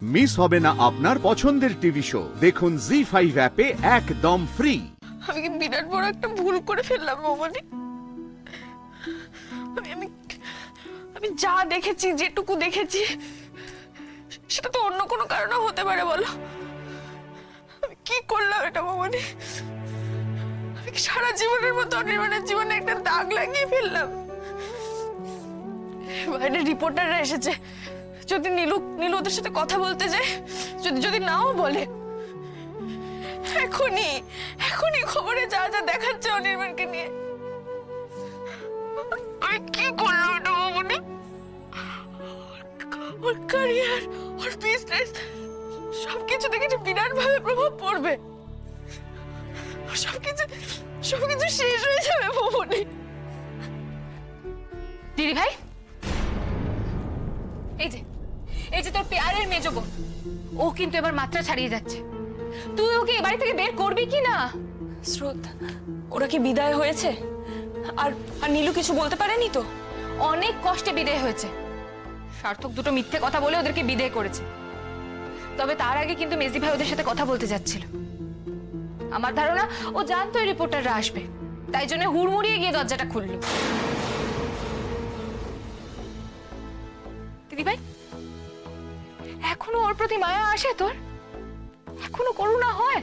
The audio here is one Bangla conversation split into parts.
মিস হবে না আপনার পছন্দের টিভি শো। দেখুন জি5 অ্যাপে একদম ফ্রি। আমি কি বিরাট বড় একটা ভুল করে ফেললাম মামনি? আমি যা দেখেছি, যেটুকু দেখেছি, সেটা তো অন্য কোনো কারণে হতে পারে। বলো আমি কি করলাম এটা মামনি? আমি সারা জীবনের মতো অনির্বাণের জীবনে একটা দাগ লাগিয়ে ফেললাম। বাইরে রিপোর্টাররা এসেছে, যদি নীলু ওদের সাথে কথা বলতে যায়, যদি নাও বলে, এখনই খবরে যা যা দেখাচ্ছে অনির্বাণকে নিয়ে। আমি কি করলাম এটা মামনি? ওর ক্যারিয়ার, ওর বিজনেস, সবকিছু দেখে বিরাট ভাবে প্রভাব পড়বে। সবকিছু শেষ হয়ে যাবে মামনি। দিদি ভাই, এই যে তোর পেয়ারের মেজো বোন, ও কিন্তু এবার মাত্রা ছাড়িয়ে যাচ্ছে। তুই ওকে এ বাড়ি থেকে বের করবি কি না? স্রোত, ওরা কি বিদায় হয়েছে? আর নীলু কিছু বলতে পারেনি তো? অনেক কষ্টে বিদায় হয়েছে। সার্থক দুটো মিথ্যে কথা বলে ওদেরকে বিদায় করেছে। তবে তার আগে কিন্তু মেজি ভাই ওদের সাথে কথা বলতে যাচ্ছিল। আমার ধারণা ও জানতো এই রিপোর্টাররা আসবে, তাই জন্য হুড়মুড়িয়ে গিয়ে দরজাটা খুললো। দিদি ভাই, এখনো ওর প্রতি মায়া আসে তোর? এখনো করুণা হয়?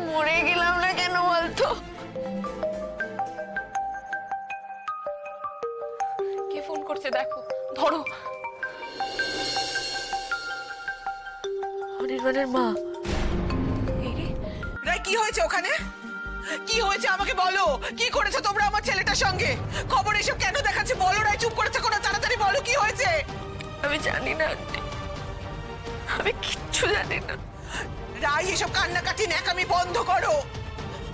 মরে গেলাম না কেন বলতো? কে ফোন করছে দেখো, ধরো। অনির্বাণের মা। রাই, কি হয়েছে ওখানে? কি হয়েছে আমাকে বলো। কি করেছো তোমরা আমার ছেলেটার সঙ্গে? খবর এসব কেন দেখাচ্ছে বলো। রাই, চুপ করে থাকো না, তাড়াতাড়ি বলো কি হয়েছে। আমি জানি না আন্টি, আমি কিচ্ছু জানি না। রাই, এসব কান্নাকাটি ন্যাকামি বন্ধ করো।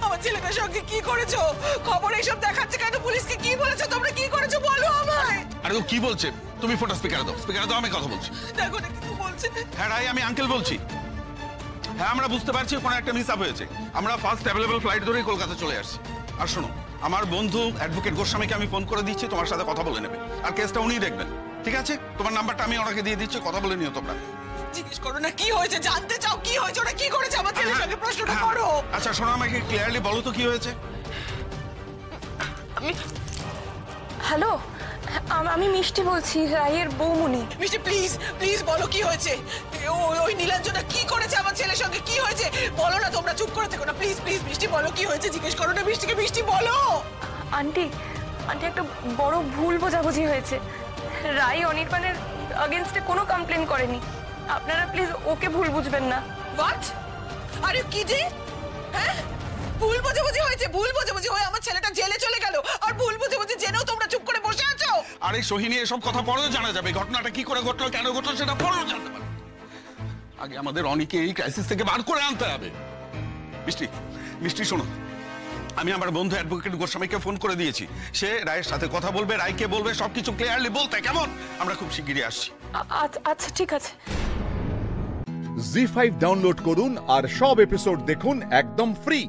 আমার ছেলেটার সঙ্গে কি করেছো? খবর এসব দেখাচ্ছে কেন? পুলিশকে কি বলেছো তোমরা? কি করেছো বলো আমায়। আরে ও কি বলছে? তুমি ফোনটা স্পিকারে দাও, আমি কথা বলছি। দেখো না কিছু বলছে। হ্যাঁ রাই, আমি আঙ্কেল বলছি। হ্যাঁ, আমরা বুঝতে পারছি কোনো একটা মিস আপ হয়েছে। আমরা ফার্স্ট অ্যাভেলেবল ফ্লাইট ধরেই কলকাতা চলে আসছি। আর শোনো, আমার বন্ধু অ্যাডভোকেট গোস্বামীকে আমি ফোন করে দিচ্ছি, তোমার সাথে কথা বলে নেবে। আর কেসটা উনিই দেখবেন, ঠিক আছে? তোমার নাম্বারটা আমি ওনাকে দিয়ে দিচ্ছি, কথা বলে নিও তোমরা। জিজ্ঞেস করো না কি হয়েছে, জানতে চাও কি হয়েছে, ওরা কি করেছে আমার ছেলের সঙ্গে, প্রশ্নটা করো। আচ্ছা শোনো, আমাকে ক্লিয়ারলি বলো তো কি হয়েছে। হ্যালো, আমি মিষ্টি বলছি, রায়ের বৌমনি। মিষ্টি, প্লিজ প্লিজ বলো কি হয়েছে। ওই নীলাঞ্জনা কি করেছে আমার ছেলের সঙ্গে? কি হয়েছে বলো না, তোমরা চুপ করে থেকো না প্লিজ প্লিজ। মিষ্টি বলো কি হয়েছে, জিজ্ঞেস করো না মিষ্টিকে। মিষ্টি বলো। আন্টি একটা বড় ভুল বোঝাবুঝি হয়েছে। রাই অনির্বাণের अगेंस्टे কোনো কমপ্লেন করেনি। আপনারা প্লিজ ওকে ভুল বুঝবেন না। What are you kidding? হ্যাঁ, ভুল বোঝাবুঝি হয়েছে। ভুল বোঝাবুঝি হয়ে আমার ছেলেটা জেলে চলে গেল, আর ভুল বোঝাবুঝি জেনেও তোমরা চুপ করে বসে আছো। আরে সোহিনী, এসব কথা পরেও জানা যাবে। ঘটনাটা কি করে ঘটলো, কেন ঘটলো, সেটা পরেও জানতে পারবে। আগে আমাদের অনেকে এই ক্রাইসিস থেকে বার করে আনতে হবে। মিষ্টি শোনো, আমি আমার বন্ধু অ্যাডভোকেট গোস্বামীকে ফোন করে দিয়েছি। সে রায়ের সাথে কথা বলবে, রায়কে বলবে সবকিছু ক্লিয়ারলি বলতে। কেমন? আমরা খুব শিগগিরই আসছি। আচ্ছা ঠিক আছে। জি5 ডাউনলোড করুন আর সব এপিসোড দেখুন একদম ফ্রি।